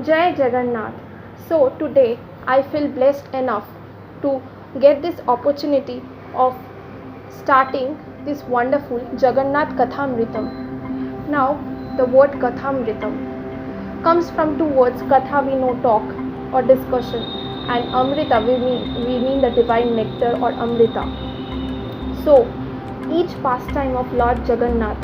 Jai Jagannath. So today I feel blessed enough to get this opportunity of starting this wonderful Jagannath Kathamritam. Now the word Kathamritam comes from two words. Katha we know talk or discussion, and Amrita we mean the divine nectar or Amrita. So each pastime of Lord Jagannath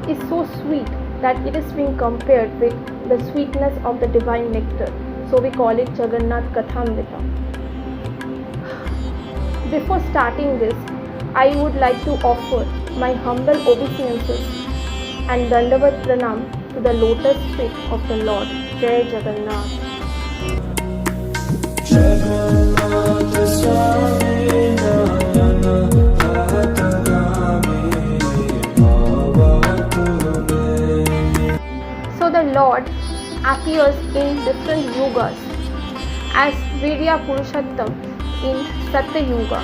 is so sweet that it is being compared with the sweetness of the divine nectar. So we call it Jagannath Kathamrita. Before starting this, I would like to offer my humble obeisances and Dandavat Pranam to the lotus feet of the Lord. Jai Jagannath. Jagannath Swami Nayana So the Lord appears in different yugas as Virya Purushottam in Satya Yuga,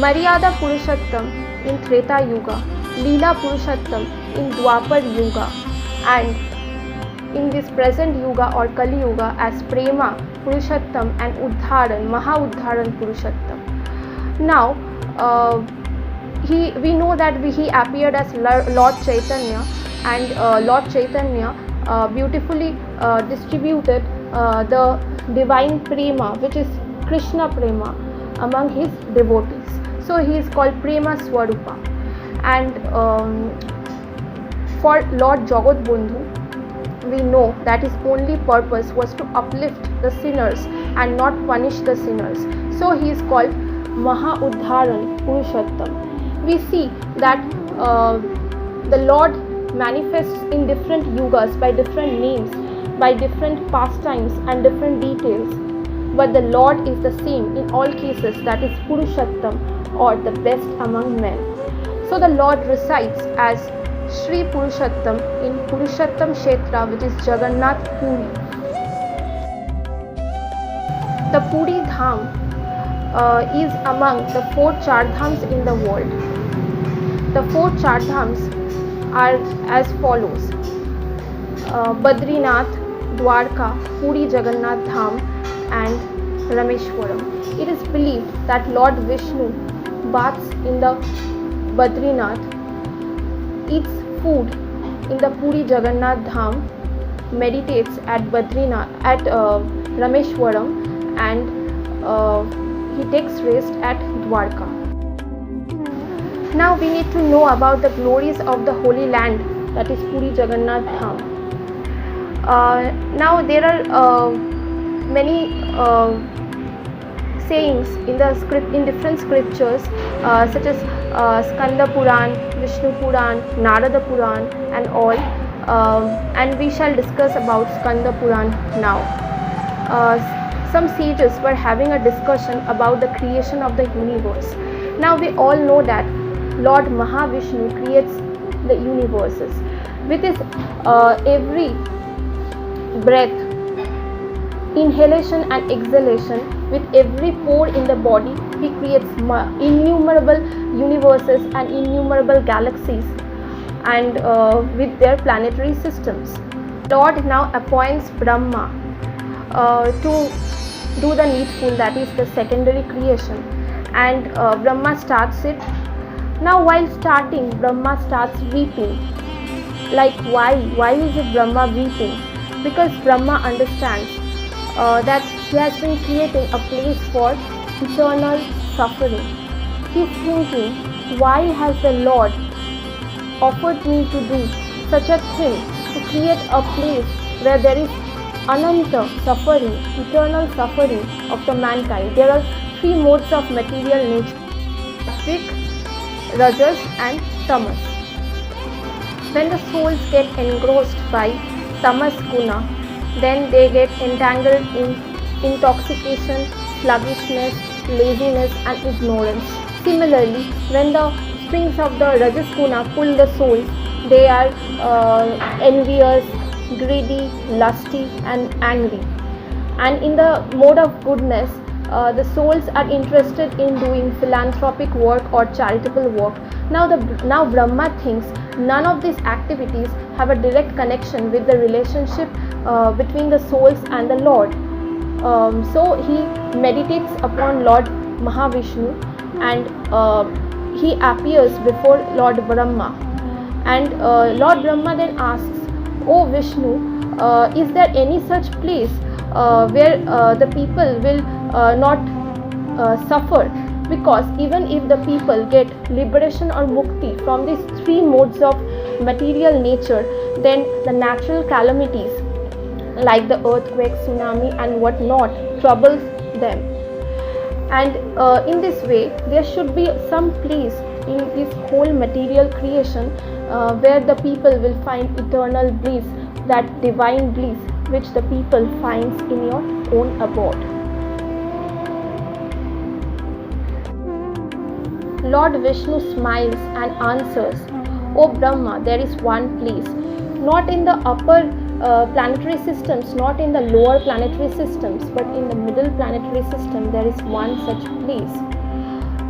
Maryada Purushottam in Treta Yuga, Leela Purushottam in Dwapar Yuga, and in this present Yuga or Kali Yuga as Prema Purushottam and Uddharan, Maha Uddharan Purushottam. Now, we know that he appeared as Lord Chaitanya, and Lord Chaitanya beautifully distributed the divine prema, which is Krishna prema, among his devotees. So he is called Prema Swarupa. And for Lord Jagat Bandhu, we know that his only purpose was to uplift the sinners and not punish the sinners. So he is called Maha Uddharan Purushottam. We see that the Lord manifests in different yugas by different names, by different pastimes and different details, but the Lord is the same in all cases, that is Purushottam or the best among men. So the Lord resides as Sri Purushottam in Purushottam Kshetra, which is Jagannath Puri. The Puri Dham is among the 4 Chardhams in the world. The 4 Chardhams are as follows: Badrinath, Dwarka, Puri Jagannath Dham and Rameshwaram. It is believed that Lord Vishnu baths in the Badrinath, eats food in the Puri Jagannath Dham, meditates at Rameshwaram, and he takes rest at Dwarka. Now we need to know about the glories of the Holy Land, that is Puri Jagannath Dham. Now there are many sayings in different scriptures, such as Skanda Puran, Vishnu Puran, Narada Puran and all, and we shall discuss about Skanda Puran now. Some sages were having a discussion about the creation of the universe. Now we all know that Lord Mahavishnu creates the universes. With his every breath, inhalation and exhalation, with every pore in the body, he creates innumerable universes and innumerable galaxies, and with their planetary systems. Lord now appoints Brahma to do the needful, that is the secondary creation, and Brahma starts it. Now while starting, Brahma starts weeping. Like why is it Brahma weeping? Because Brahma understands that he has been creating a place for eternal suffering. He is thinking, why has the Lord offered me to do such a thing, to create a place where there is ananta suffering, eternal suffering of the mankind. There are 3 modes of material nature: Sattvic, Rajas and Tamas. When the souls get engrossed by Tamas Guna, then they get entangled in intoxication, sluggishness, laziness and ignorance. Similarly, when the strings of the Rajas Guna pull the soul, they are envious, greedy, lusty and angry. And in the mode of goodness, the souls are interested in doing philanthropic work or charitable work. Now Brahma thinks none of these activities have a direct connection with the relationship between the souls and the Lord. So he meditates upon Lord Mahavishnu, and he appears before Lord Brahma, and Lord Brahma then asks, "O Vishnu, is there any such place where the people will not suffer? Because even if the people get liberation or mukti from these three modes of material nature, then the natural calamities like the earthquake, tsunami and whatnot troubles them. And in this way, there should be some place in this whole material creation where the people will find eternal bliss, that divine bliss which the people finds in your own abode." Lord Vishnu smiles and answers, "O Brahma, there is one place, not in the upper planetary systems, not in the lower planetary systems, but in the middle planetary system there is one such place.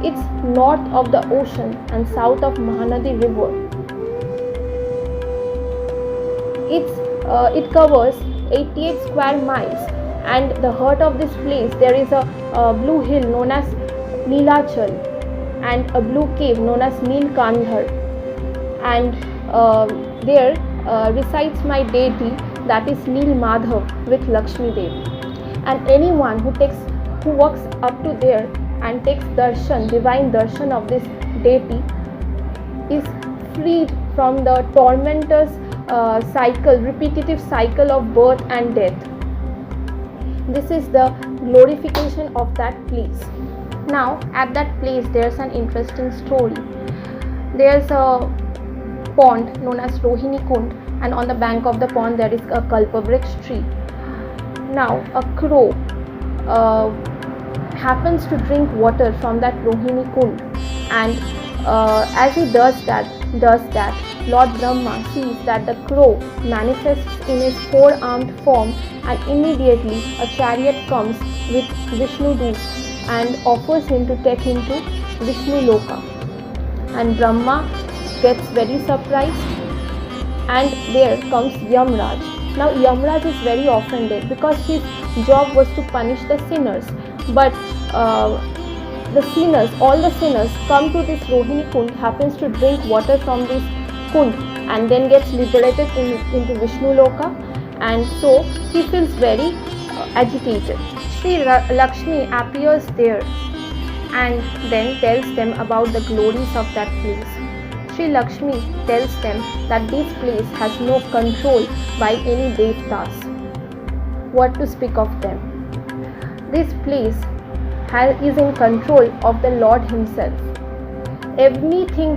It's north of the ocean and south of Mahanadi river. It covers 88 square miles, and the heart of this place there is a blue hill known as Neelachal and a blue cave known as Neelkandhar, and there resides my deity, that is Neel Madhav with Lakshmi Devi. And anyone who walks up to there and takes darshan, divine darshan of this deity, is freed from the tormentous repetitive cycle of birth and death. This is the glorification of that place." Now, at that place, there's an interesting story. There's a pond known as Rohini Kund, and on the bank of the pond there is a kalpavriksh tree. Now, a crow happens to drink water from that Rohini Kund, and as he does that, Lord Brahma sees that the crow manifests in his four-armed form, and immediately a chariot comes with Vishnu Doot and offers him to take him to Vishnu Loka. And Brahma gets very surprised, and there comes Yamraj. Now Yamraj is very offended because his job was to punish the sinners, but all the sinners come to this Rohini Kund, happens to drink water from this Kund, and then gets liberated into Vishnu Loka, and so he feels very agitated. Sri Lakshmi appears there and then tells them about the glories of that place. Sri Lakshmi tells them that this place has no control by any devtas. What to speak of them? This place is in control of the Lord himself. Everything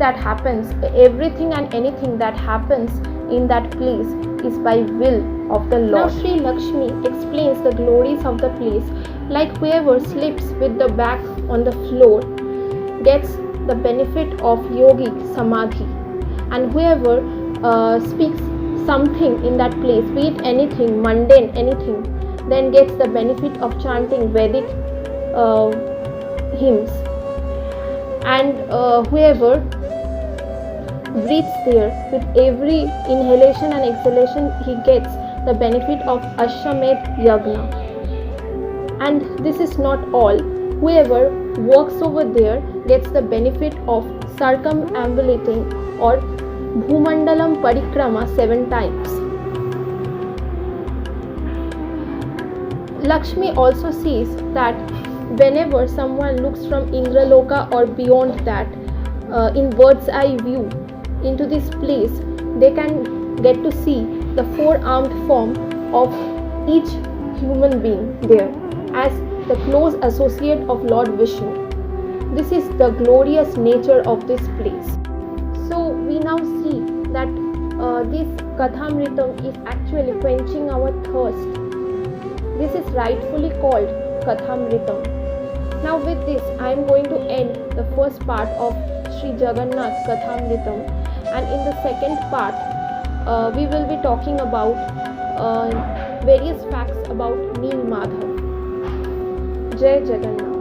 and anything that happens in that place is by will of the Lord. Now Sri Lakshmi explains the glories of the place, like whoever sleeps with the back on the floor gets the benefit of yogic samadhi, and whoever speaks something in that place, be it anything, mundane, anything, then gets the benefit of chanting Vedic hymns, and whoever breathes there with every inhalation and exhalation, he gets the benefit of Ashwamedh Yagna. And this is not all. Whoever walks over there gets the benefit of circumambulating or Bhumandalam Parikrama 7 times. Lakshmi also says that whenever someone looks from Indraloka or beyond that in bird's eye view into this place, they can get to see the four-armed form of each human being there as the close associate of Lord Vishnu. This is the glorious nature of this place. So we now see that this Kathamritam is actually quenching our thirst. This is rightfully called Kathamritam. Now with this, I am going to end the first part of Sri Jagannath Kathamritam, and in the second part we will be talking about various facts about Neel Madhav. Jai Jagannath.